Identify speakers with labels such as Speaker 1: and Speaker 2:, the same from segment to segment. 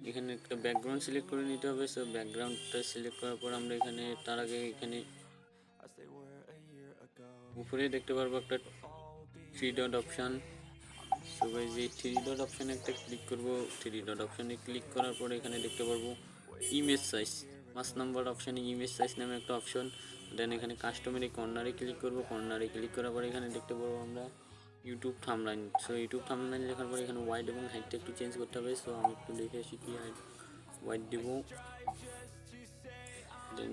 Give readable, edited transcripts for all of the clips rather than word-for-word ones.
Speaker 1: এখানে একটা background select করে নিতে হবে। সো ব্যাকগ্রাউন্ডটা সিলেক্ট করার পর আমরা এখানে তার আগে এখানে উপরে দেখতে পারবো একটা three dot option. So guys এই থ্রি ডট অপশানে একটা ক্লিক করব। থ্রি ডট অপশানে ক্লিক করার পরে এখানে দেখতে পারবো ইমেজ সাইজ, 5 নম্বর অপশানে ইমেজ সাইজ নামে একটা অপশন। দেন এখানে কাস্টমারি কর্নারে ক্লিক করব। কর্নারে ক্লিক করার পরে এখানে দেখতে পারবো আমরা YouTube thumbnail. So YouTube thumbnail লেখার পরে এখানে ওয়াইড এবং হাইটটা একটু চেঞ্জ করতে হবে। সো আমি একটু দেখে আসি কি হাইট ওয়াইড দিব। দেন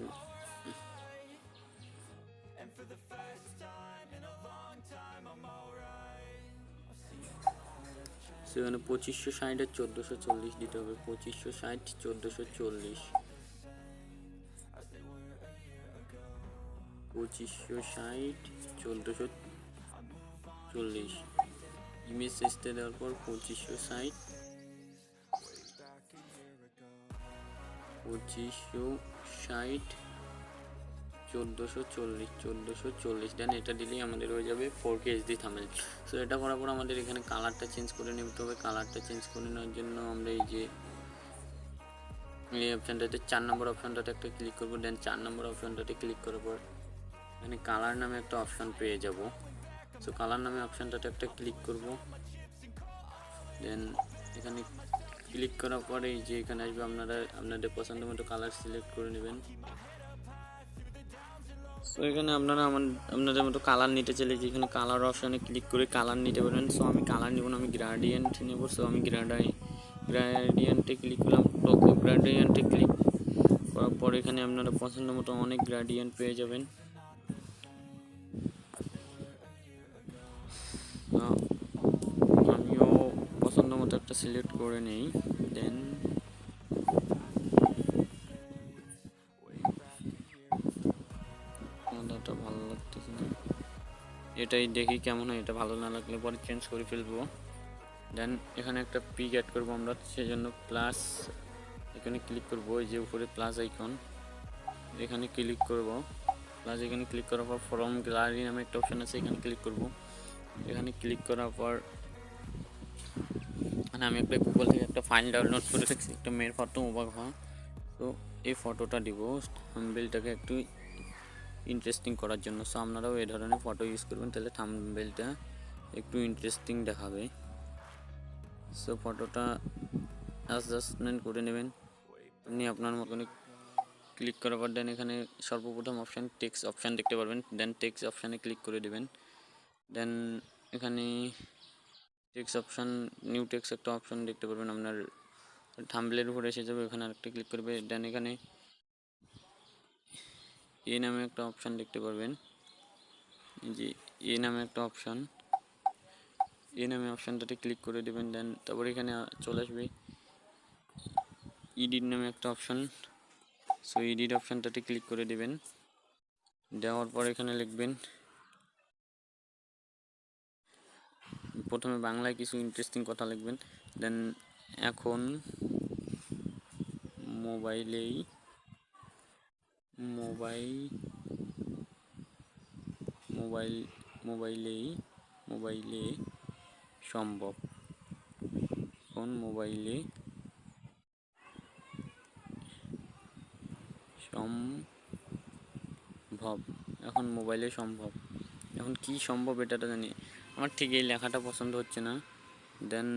Speaker 1: সেখানে 2560 আর 1440 দিতে হবে। 2560 1440, 2560 1440। ইমেজ সাইজটা দেওয়ার পর 2560 1440 দেন এটা দিলেই আমাদের হয়ে যাবে 4K HD থাম্বনেইল। সো এটা করার পর আমাদের এখানে কালারটা চেঞ্জ করে নিতে হবে। কালারটা চেঞ্জ করে নেওয়ার জন্য আমরা এই যে এই অপশানটাতে 4 নম্বর অপশানটাতে একটা ক্লিক করবো। দেন 4 নম্বর অপশানটাতে ক্লিক করার পর এখানে কালার নামে একটা অপশান পেয়ে যাব। সো কালার নামে অপশানটাতে একটা ক্লিক করব। দেন এখানে ক্লিক করার পরে এই যে এখানে আসবে আপনাদের পছন্দ মতো কালার সিলেক্ট করে নেবেন। সো এখানে আপনারা আপনাদের মতো কালার নিতে চাইলে যেখানে কালার অপশানে ক্লিক করে কালার নিতে পারেন। সো আমি কালার নেব না, আমি গ্রাডিয়েন্ট নেব। সো আমি গ্রাডিয়েন্টে ক্লিক করলাম। ওকে গ্রাডিয়েন্টে ক্লিক করার পর এখানে আপনারা পছন্দ মতো অনেক গ্রাডিয়েন্ট পেয়ে যাবেন। আমিও পছন্দ মতো একটা সিলেক্ট করে নেই। দেন আলাদাটা ভালো লাগতেছে না, এটাই দেখি কেমন হয়। এটা ভালো না লাগলে পরে চেঞ্জ করে ফেলবো। দেন এখানে একটা পিক অ্যাড করবো আমরা, সেজন্য প্লাস এখানে ক্লিক করব। এই যে উপরে প্লাস আইকন এখানে ক্লিক করব। প্লাস এখানে ক্লিক করার পর ফ্রম গ্যালারি নামে একটা অপশান আছে, এখানে ক্লিক করব। এখানে ক্লিক করার পর আমি একটা গুগল থেকে একটা ফাইল ডাউনলোড করে রেখেছি, একটা মেয়ের ফটো অবাক হওয়া। তো এই ফটোটা দিব থাম্বনেইলটাকে একটু ইন্টারেস্টিং করার জন্য। সো আপনারাও এই ধরনের ফটো ইউজ করবেন, তাহলে থাম্বনেইলটা একটু ইন্টারেস্টিং দেখাবে। সো ফটোটা অ্যাডজাস্টমেন্ট করে নেবেন আপনি আপনার মতন। ক্লিক করার পর দেন এখানে সর্বপ্রথম অপশান টেক্সট অপশান দেখতে পারবেন। দেন টেক্সট অপশানে ক্লিক করে দেবেন। দেন এখানে টেক্সট অপশান নিউ টেক্সট একটা অপশান দেখতে পারবেন, আপনার থাম্বনেইলের উপরে এসে যাবে। এখানে আরেকটা ক্লিক করবে। দেন এখানে এ নামে একটা অপশান দেখতে পারবেন, যে এ নামে একটা অপশান, এ নামে অপশানটাতে ক্লিক করে দেবেন। দেন তারপর এখানে চলে আসবে এডিট নামে একটা অপশান। সো এডিট অপশানটাতে ক্লিক করে দেবেন। দেওয়ার পর এখানে লিখবেন, প্রথমে বাংলায় কিছু ইন্টারেস্টিং কথা লিখবেন। দেন এখন মোবাইলে সম্ভব। এখন মোবাইলে সম্ভব। এখন মোবাইলে সম্ভব। এখন কি সম্ভব এটা জানি। আমার ঠিক এই লেখাটা পছন্দ হচ্ছে না। দেন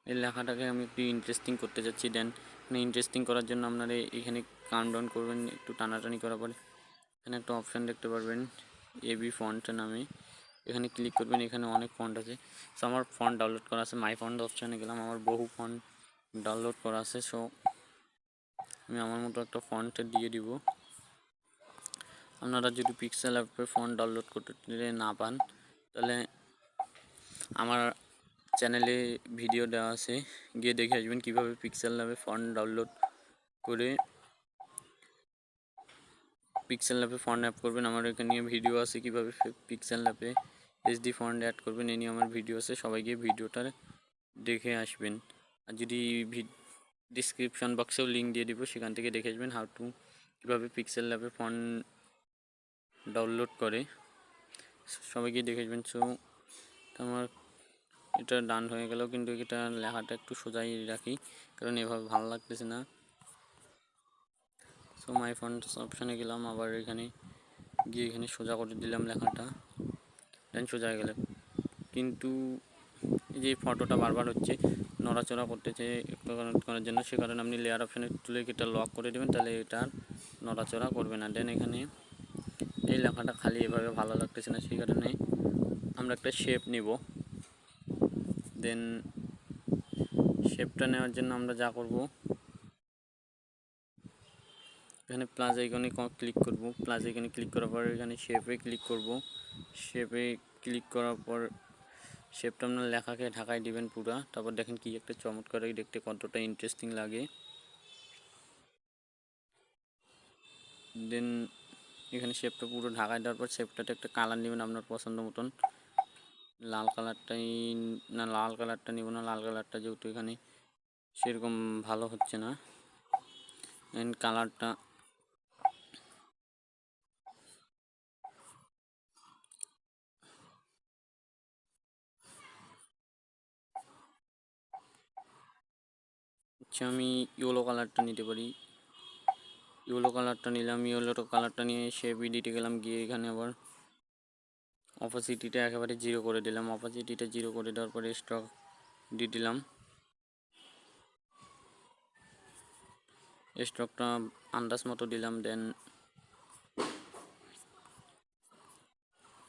Speaker 1: এই লেখাটাকে আমি একটু ইন্টারেস্টিং করতে চাচ্ছি। দেন ইন্টারেস্টিং করার জন্য আপনারা এখানে কাউন্টডাউন করবেন, একটু টানাটানি করার পরে এখানে একটা অপশান দেখতে পারবেন এবি ফন্ট নামে, এখানে ক্লিক করবেন। এখানে অনেক ফন্ট আছে। সো আমার ফন্ট ডাউনলোড করা আছে, মাই ফন্ট অপশানে গেলাম, আমার বহু ফন্ট ডাউনলোড করা আছে। সো আমি আমার মতো একটা ফন্ট দিয়ে দিব। আপনারা যদি পিক্সেল অ্যাপে ফন্ট ডাউনলোড করতে না পান, তাহলে আমার চ্যানেলে ভিডিও দেওয়া আছে, গিয়ে দেখে আসবেন কীভাবে পিক্সেল ল্যাবে ফন্ট ডাউনলোড করে পিক্সেল ল্যাবে ফন্ট অ্যাড করবেন। আমার এখানে ভিডিও আছে কীভাবে পিক্সেল ল্যাবে এইচডি ফন্ট অ্যাড করবেন, এই নিয়ে আমার ভিডিও আছে। সবাই গিয়ে ভিডিওটা দেখে আসবেন। আর যদি ডিসক্রিপশন বক্সেও লিঙ্ক দিয়ে দিব, সেখান থেকে দেখে আসবেন হাউ টু কীভাবে পিক্সেল ল্যাবে ফন্ট ডাউনলোড করে। সবাই গিয়ে দেখে আসবেন। সো আমার এটা ডান হয়ে গেল, কিন্তু এটা লেখাটা একটু সোজাই রাখি, কারণ এভাবে ভালো লাগতেছে না। সো মাই ফন্টস অপশানে গেলাম, আবার এখানে গিয়ে এখানে সোজা করে দিলাম লেখাটা, দেন সোজা হয়ে গেল। কিন্তু এই যে ফটোটা বারবার হচ্ছে নড়াচড়া করতেছে একটু করার জন্য, সে কারণে আপনি লেয়ার অপশানে তুলে এটা লক করে দেবেন, তাহলে এটা নড়াচড়া করবে না। দেন এখানে এই লেখাটা খালি এভাবে ভালো লাগতেছে না, সেই কারণে আমরা একটা শেপ নিব। দেন শেপটা নেওয়ার জন্য আমরা যা করব, এখানে প্লাস আইকনে ক্লিক করব। প্লাস আইকনে ক্লিক করার পর এখানে শেপে ক্লিক করব। শেপে ক্লিক করার পর শেপটা আপনার লেখাকে ঢাকায় দিবেন পুরা। তারপর দেখেন কি একটা চমৎকার, দেখতে কতটা ইন্টারেস্টিং লাগে। দেন এখানে শেপটা পুরো ঢাকায় দেওয়ার পর শেপটাতে একটা কালার নেবেন আপনার পছন্দ মতন। লাল কালারটাই না, লাল কালারটা নিব না, লাল কালারটা যেহেতু এখানে সেরকম ভালো হচ্ছে না। দেন কালারটা হচ্ছে আমি ইয়েলো কালারটা নিতে পারি। ইয়েলো কালারটা নিলাম, ইয়েলো কালারটা নিয়ে শেপ এডিটে গেলাম, গিয়ে এখানে আবার অপাসিটিটা একেবারে 0 করে দিলাম। অপাসিটিটা 0 করে দেওয়ার পরে স্ট্রোক দিয়ে দিলাম। স্ট্রোকটা আন্দাজ মতো দিলাম। দেন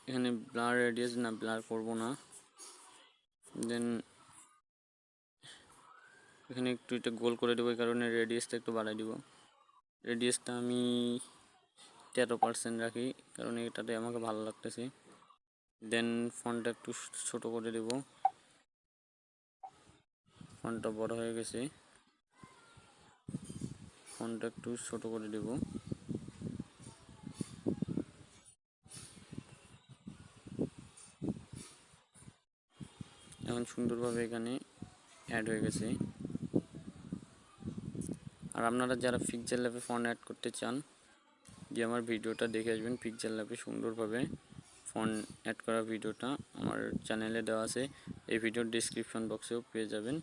Speaker 1: এখানে ব্লার রেডিয়াস না, ব্লার করব না। দেন এখানে একটু এটা গোল করে দেবো, এই কারণে রেডিয়াসটা একটু বাড়াই দিব। রেডিয়াসটা আমি 13% রাখি, কারণ এটাতে আমাকে ভালো লাগতেছে। দেন ফন্টটা একটু ছোট করে দেব, ফন্টটা বড় হয়ে গেছে, ফন্টটা একটু ছোট করে দেব। এখন সুন্দরভাবে এখানে অ্যাড হয়ে গেছে। আর আপনারা যারা পিক্সেল ল্যাবে ফন্ট অ্যাড করতে চান, দিয়ে আমার ভিডিওটা দেখে আসবেন। পিক্সেল ল্যাবে সুন্দরভাবে ফন্ট অ্যাড করা ভিডিওটা আমার চ্যানেলে দেওয়া আছে, এই ভিডিওর ডিসক্রিপশন বক্সেও পেয়ে যাবেন,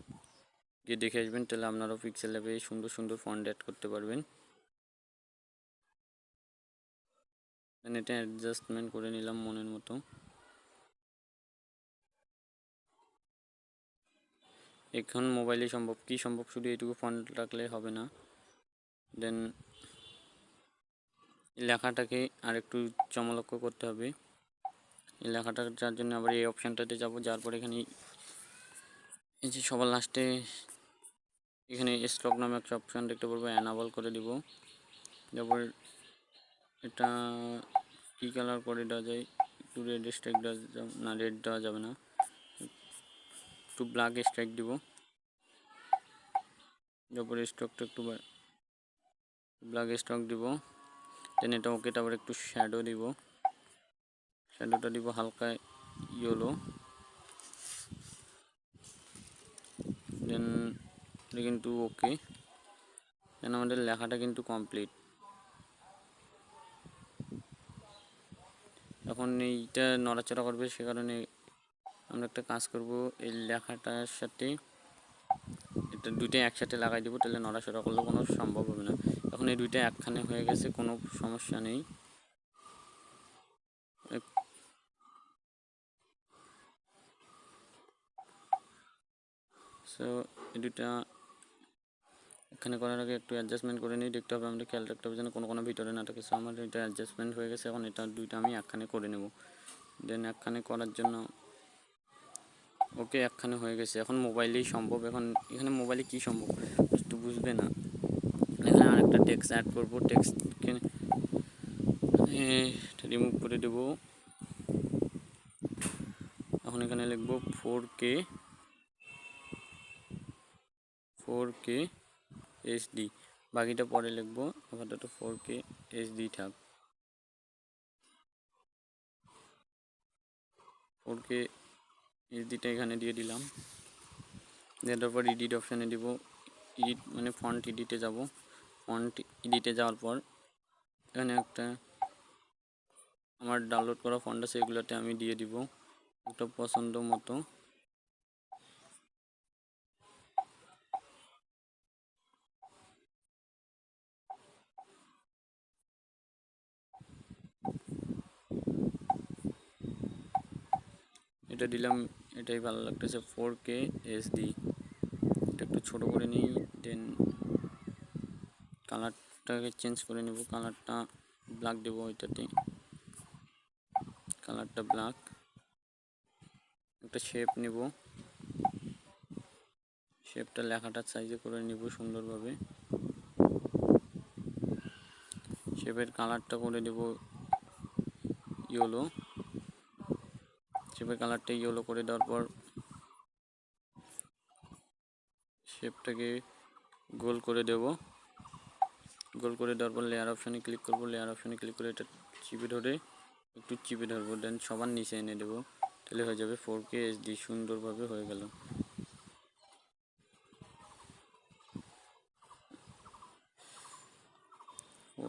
Speaker 1: গিয়ে দেখে আসবেন। তাহলে আপনারাও পিক্সেল ল্যাবে সুন্দর সুন্দর ফন্ট অ্যাড করতে পারবেন। এটা অ্যাডজাস্টমেন্ট করে নিলাম মনের মতো। এখন মোবাইলে সম্ভব কি সম্ভব, শুধু এইটুকু ফন্ট রাখলে হবে না। দেন লেখাটাকে আর একটু চমলক্ষ করতে হবে। এই লেখাটা যার জন্য আবার এই অপশানটাতে যাব, যার পর এখানে এই যে সবার লাস্টে এখানে স্ট্রোক নামে একটা অপশান দেখতে পারবো, অ্যানাবল করে দিব। তারপর এটা কী কালার করে দেওয়া যায়, একটু রেড স্ট্রাইক দেওয়া না, রেড দেওয়া যাবে না, একটু ব্ল্যাক স্ট্রাইক দিব। তারপরে স্ট্রোকটা একটু ব্ল্যাক স্ট্রোক দিব। দেন এটা ওকে, তারপর একটু শ্যাডো দিব, শ্যাডোটা দিব হালকা ইয়েলো। দেন এটা কিন্তু ওকে। দেন আমাদের লেখাটা কিন্তু কমপ্লিট। এখন এইটা নড়াচড়া করবে, সে কারণে আমরা একটা কাজ করব, এই লেখাটার সাথে এটা দুইটাই একসাথে লাগাই দেবো, তাহলে নড়াচড়া করলে কোনো সম্ভব হবে না। এখন এই দুইটা একখানে হয়ে গেছে, কোনো সমস্যা নেই। সো এই দুইটা এখানে করার আগে একটু অ্যাডজাস্টমেন্ট করে নিই, দেখতে হবে, আমাদের খেয়াল রাখতে হবে যেন কোনো ভিতরে না থাকে। সো আমার এটা অ্যাডজাস্টমেন্ট হয়ে গেছে, এখন এটা দুইটা আমি একখানে করে নেব। দেন একখানে করার জন্য ওকে, একখানে হয়ে গেছে। এখন মোবাইলেই সম্ভব। এখন এখানে মোবাইলে কি সম্ভব একটু বুঝবে না। এখানে আরেকটা টেক্সট অ্যাড করবো, টেক্সটকে রিমুভ করে দেব। এখন এখানে লিখবো 4K HD, বাকিটা পরে লিখবো, আপাতত 4K HD থাক। 4K HDটা এখানে দিয়ে দিলাম। দেওয়ার পর এডিট অপশানে দিব, এডিট মানে ফন্ট এডিটে যাব। ফন্ট এডিটে যাওয়ার পর এখানে একটা আমার ডাউনলোড করা ফন্ট আছে, এগুলোতে আমি দিয়ে দিব একটা পছন্দ মতো। এটা দিলাম, এটাই ভালো লাগতেছে 4K HD। এটা একটু ছোটো করে নিই, দেন কালারটাকে চেঞ্জ করে নেব, কালারটা ব্ল্যাক দেবো, এটাতে কালারটা ব্ল্যাক। একটা শেপ নেব, শেপটা লেখাটার সাইজে করে নিব সুন্দরভাবে। শেপের কালারটা করে দেব ইয়েলো, শেপের কালারটা ইয়েলো করে দেওয়ার পর শেপটাকে গোল করে দেব। গোল করে দেওয়ার পর লেয়ার অপশানে ক্লিক করব, লেয়ার অপশানে ক্লিক করে এটা চিপে ধরে একটু চিপে ধরবো, দেন সবার নিচে এনে দেবো, তাহলে হয়ে যাবে 4K HD, সুন্দরভাবে হয়ে গেল।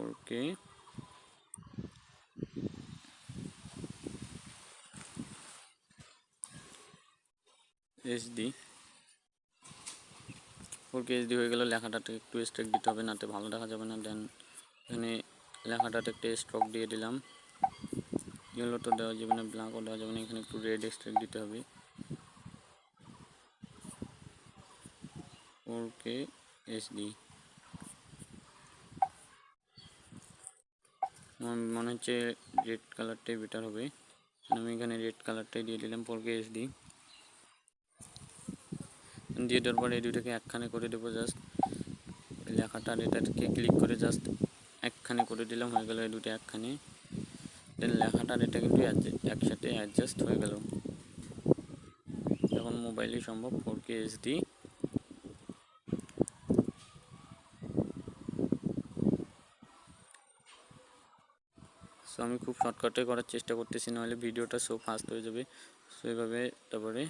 Speaker 1: ওকে, 4K HD হয়ে গেল। লেখাটাতে একটু স্ট্রোক দিতে হবে, নাতে ভালো দেখা যাবে না। দেন এখানে লেখাটাতে একটা স্ট্রোক দিয়ে দিলাম, ইয়েলো তো দেওয়া যাবে না, ব্ল্যাকও দেওয়া যাবে না, এখানে একটু রেড স্ট্রোক দিতে হবে। 4K HD আমার মনে হচ্ছে রেড কালারটাই বেটার হবে, আমি এখানে রেড কালারটাই দিয়ে দিলাম 4K HD। দিয়ে দেওয়ার পর এই দুইটাকে একখানে করে দেবো, জাস্ট লেখাটা আর এটাকে ক্লিক করে জাস্ট একখানে করে দিলাম, হয়ে গেল এই দুটো একখানে। দেন লেখাটা আর এটা কিন্তু একসাথে অ্যাডজাস্ট হয়ে গেল। এখন মোবাইলেই সম্ভব 4K HD। সো আমি খুব শর্টকাটে করার চেষ্টা করতেছি, নাহলে ভিডিওটা সো ফাস্ট হয়ে যাবে। সো এইভাবে তারপরে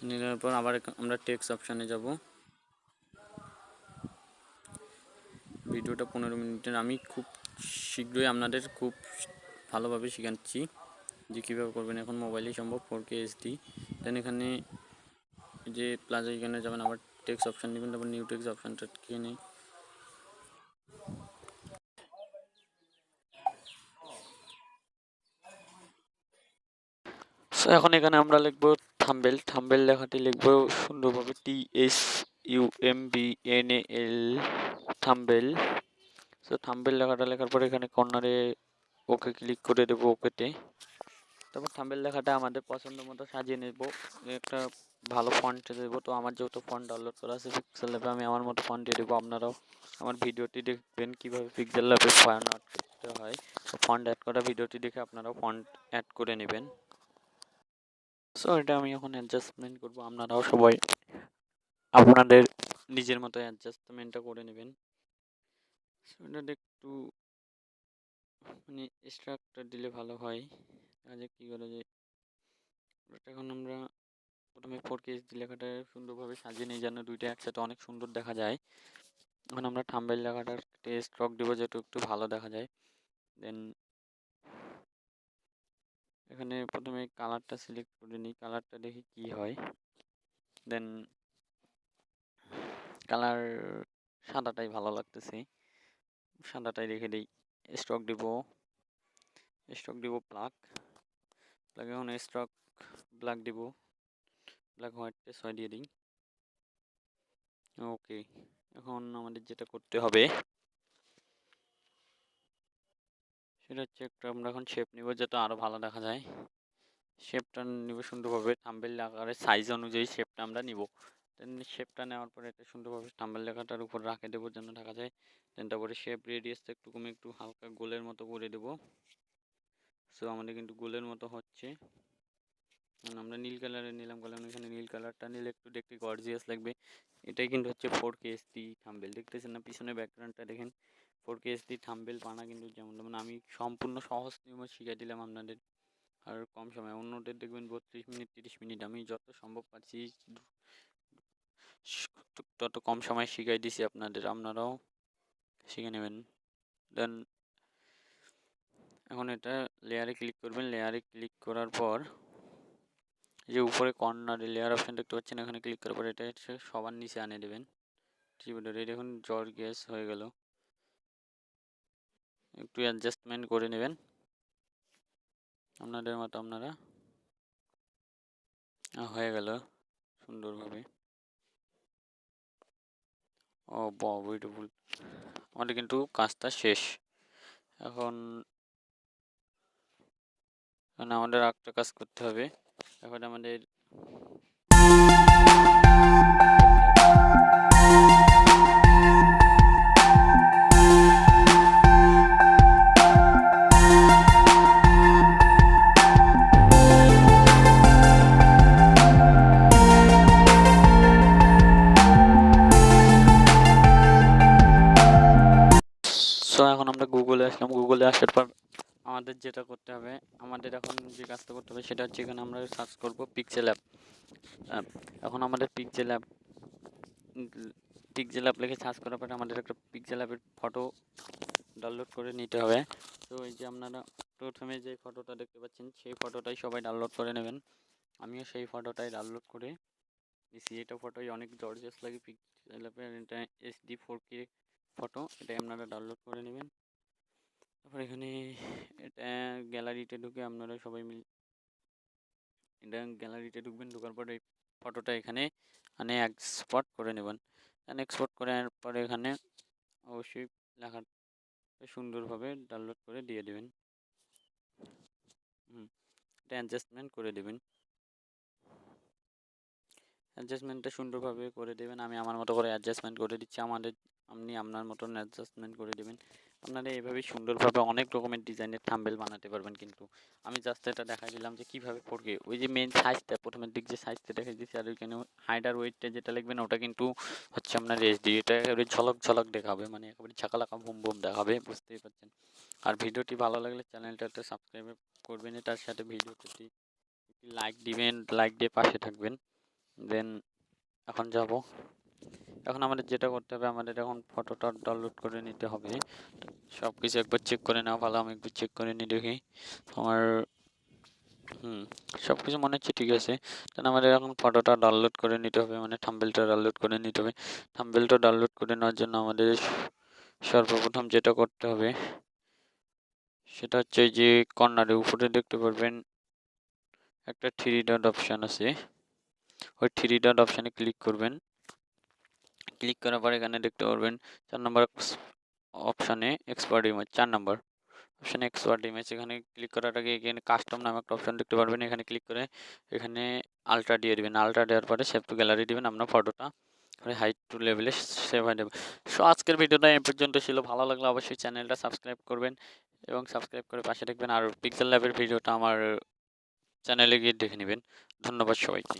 Speaker 1: নেওয়ার পর আবার আমরা টেক্সট অপশানে যাব। ভিডিওটা 15 মিনিটের, আমি খুব শীঘ্রই আপনাদের খুব ভালোভাবে শেখাচ্ছি যে কীভাবে করবেন। এখন মোবাইলেই সম্ভব 4K HD। দেন এখানে যে প্লাস এখানে যাবেন, আবার টেক্সট অপশান নেবেন, তারপর নিউ টেক্সট অপশানটা কিনে সো এখন এখানে আমরা লিখবো থাম্বেল। থাম্বেল লেখাটি লিখবো সুন্দরভাবে THUMBNAL, থাম্বেল। সো থাম্বেল লেখাটা লেখার পরে এখানে কর্নারে ওকে ক্লিক করে দেবো, ওকেতে। তারপর থাম্বেল লেখাটা আমাদের পছন্দ মতো সাজিয়ে নেব, একটা ভালো ফন্ট দেবো। তো আমার যেহেতু ফন্ট ডাউনলোড করা আছে পিক্সেল ল্যাবে, আমি আমার মতো ফন্ট দিয়ে দেবো। আপনারাও আমার ভিডিওটি দেখবেন কীভাবে পিক্সেল ল্যাবে ফন্ট অ্যাড করতে হয়। তো ফন্ট অ্যাড করা ভিডিওটি দেখে আপনারাও ফন্ট অ্যাড করে নেবেন। সো এটা আমি এখন অ্যাডজাস্টমেন্ট করবো, আপনারাও সবাই আপনাদের নিজের মতো অ্যাডজাস্টমেন্টটা করে নেবেন। সো এটাতে একটু মানে স্ট্রাকচার দিলে ভালো হয়, কাজে কী করে যে এখন আমরা প্রথমে 4K HD লেখাটা সুন্দরভাবে সাজিয়ে নিই, যেন দুইটা একসাথে অনেক সুন্দর দেখা যায়। এখন আমরা থাম্বনেল লেখাটার স্ট্রোক দেবো, যেটা একটু ভালো দেখা যায়। দেন এখানে প্রথমে কালারটা সিলেক্ট করে নিই, কালারটা দেখি কি হয়। দেন কালার সাদাটাই ভালো লাগতেছে, সাদাটাই রেখে দিই। স্ট্রোক দিব ব্ল্যাক, এখন স্ট্রোক ব্ল্যাক দিব, ব্ল্যাক হোয়াইট 6 দিয়ে দিই। ওকে, এখন আমাদের যেটা করতে হবে সেটা হচ্ছে একটা আমরা এখন শেপ নিব, যাতে আরও ভালো দেখা যায়। শেপটা নিব সুন্দরভাবে, থাম্বনেল আকারের সাইজ অনুযায়ী শেপটা আমরা নিব। দেন শেপটা নেওয়ার পরে এটা সুন্দরভাবে থাম্বনেল লেখাটার উপর রাখে দেবো, যেন ঢাকা যায়। দেন তারপরে শেপ রেডিয়াসটা একটু কমে একটু হালকা গোলের মতো করে দেবো। সো আমাদের কিন্তু গোলের মতো হচ্ছে। আমরা নীল কালারের নিলাম, কারণ এখানে নীল কালারটা নিলে একটু দেখতে গর্জিয়াস লাগবে। এটাই কিন্তু হচ্ছে 4K HD থাম্বনেল, দেখতেছেন না পিছনে ব্যাকগ্রাউন্ডটা দেখেন। 4K HD থাম্বনেল বানা কিন্তু যেমন তেমন আমি সম্পূর্ণ সহজ নিয়ম শিখিয়ে দিলাম আপনাদের, আর কম সময়। অন্যদের দেখবেন 32 মিনিট 30 মিনিট, আমি যত সম্ভব পারছি তত কম সময় শিখাই দিছি আপনাদের, আপনারাও শিখে নেবেন। দেন এখন এটা লেয়ারে ক্লিক করবেন, লেয়ারে ক্লিক করার পর যে উপরে কর্নারে লেয়ার অপশন দেখতে পাচ্ছেন, এখানে ক্লিক করার পর এটা হচ্ছে সবার নিচে আনে দেবেন। ঠিক আছে, দেখুন জর্জিয়াস হয়ে গেল। একটু অ্যাডজাস্টমেন্ট করে নেবেন আপনাদের মতো আপনারা। হয়ে গেল সুন্দরভাবে। ও বাহ, বিউটিফুল। আমাদের কিন্তু কাজটা শেষ। এখন আমাদের আরেকটা কাজ করতে হবে। এখন আমাদের এখন আমরা গুগলে আসলাম। গুগলে আসার পর আমাদের যেটা করতে হবে, আমাদের এখন যে কাজটা করতে হবে সেটা হচ্ছে এখানে আমরা সার্চ করব পিক্সেল অ্যাপ। এখন আমাদের পিক্সেল অ্যাপ লিখে সার্চ করার পরে আমাদের একটা পিক্সেল অ্যাপের ফটো ডাউনলোড করে নিতে হবে। তো এই যে আপনারা প্রথমে যে ফটোটা দেখতে পাচ্ছেন সেই ফটোটাই সবাই ডাউনলোড করে নেবেন। আমিও সেই ফটোটাই ডাউনলোড করে নিচ্ছি। এটা ফটোই অনেক জর্জিয়াস লাগে পিক্সেল অ্যাপের। এটা HD 4K ফটো, এটাই আপনারা ডাউনলোড করে নেবেন। তারপর এখানে এটা গ্যালারিতে ঢুকে আপনারা সবাই মিলে এটা গ্যালারিতে ঢুকবেন। ঢোকার পরে এই ফটোটা এখানে এক্সপোর্ট করে নেবেন। এক্সপোর্ট করার পরে এখানে অবশ্যই লেখাটা সুন্দরভাবে ডাউনলোড করে দিয়ে দেবেন। এটা অ্যাডজাস্টমেন্ট করে দেবেন। অ্যাডজাস্টমেন্টটা সুন্দরভাবে করে দেবেন। আমি আমার মতো করে অ্যাডজাস্টমেন্ট করে দিচ্ছি। আপনি আপনার মতন অ্যাডজাস্টমেন্ট করে দেবেন। আপনারা এইভাবেই সুন্দরভাবে অনেক রকমের ডিজাইনের থাম্বনেল বানাতে পারবেন। কিন্তু আমি জাস্ট এটা দেখাই দিলাম যে কীভাবে করবে। ওই যে মেন সাইজটা প্রথমের দিক যে সাইজটা দেখাই দিচ্ছি, আর ওইখানে হাইট আর ওয়েটটা যেটা লিখবেন ওটা কিন্তু হচ্ছে আপনার HD। এটা একেবারে ঝলক ঝলক দেখাবে, মানে একেবারে ঝাঁকালাকা বুম বুম দেখাবে, বুঝতেই পারছেন। আর ভিডিওটি ভালো লাগলে চ্যানেলটাতে সাবস্ক্রাইব করবেন, তার সাথে ভিডিওটি লাইক দিবেন, লাইক দিয়ে পাশে থাকবেন। দেন এখন আমাদের যেটা করতে হবে, আমাদের এখন ফটোটা ডাউনলোড করে নিতে হবে। সব কিছু একবার চেক করে নেওয়া ভালো। আমি একটু চেক করে নিই দেখি আমার সব কিছু মনে হচ্ছে ঠিক আছে। তাহলে আমাদের এখন ফটোটা ডাউনলোড করে নিতে হবে, মানে থাম্বনেলটা ডাউনলোড করে নিতে হবে। থাম্বনেলটা ডাউনলোড করে নেওয়ার জন্য আমাদের সর্বপ্রথম যেটা করতে হবে সেটা হচ্ছে যে কর্নারের উপরে দেখতে পারবেন একটা 3 ডট অপশান আছে। ওই 3 ডট অপশানে ক্লিক করবেন। ক্লিক করার পর এখানে দেখতে পারবেন 4 নম্বর অপশানে এক্সপার্ট ইমেজ, 4 নম্বর অপশানে এক্সপার্ট ইমেজ। এখানে ক্লিক করার আগে এখানে কাস্টম নামে একটা অপশান দেখতে পারবেন। এখানে ক্লিক করে এখানে আলট্রা দিয়ে দিবেন। আলট্রা দেওয়ার পরে সেভ টু গ্যালারি দিবেন। আপনার ফটোটা হাইট টু লেভেলে সেভ হয়ে যাবে। সো আজকের ভিডিওটা এই পর্যন্ত ছিল। ভালো লাগলে অবশ্যই চ্যানেলটা সাবস্ক্রাইব করবেন এবং সাবস্ক্রাইব করে পাশে থাকবেন। আর পিক্সেল ল্যাবের ভিডিওটা আমার চ্যানেলে গিয়ে দেখে নেবেন। ধন্যবাদ সবাইকে।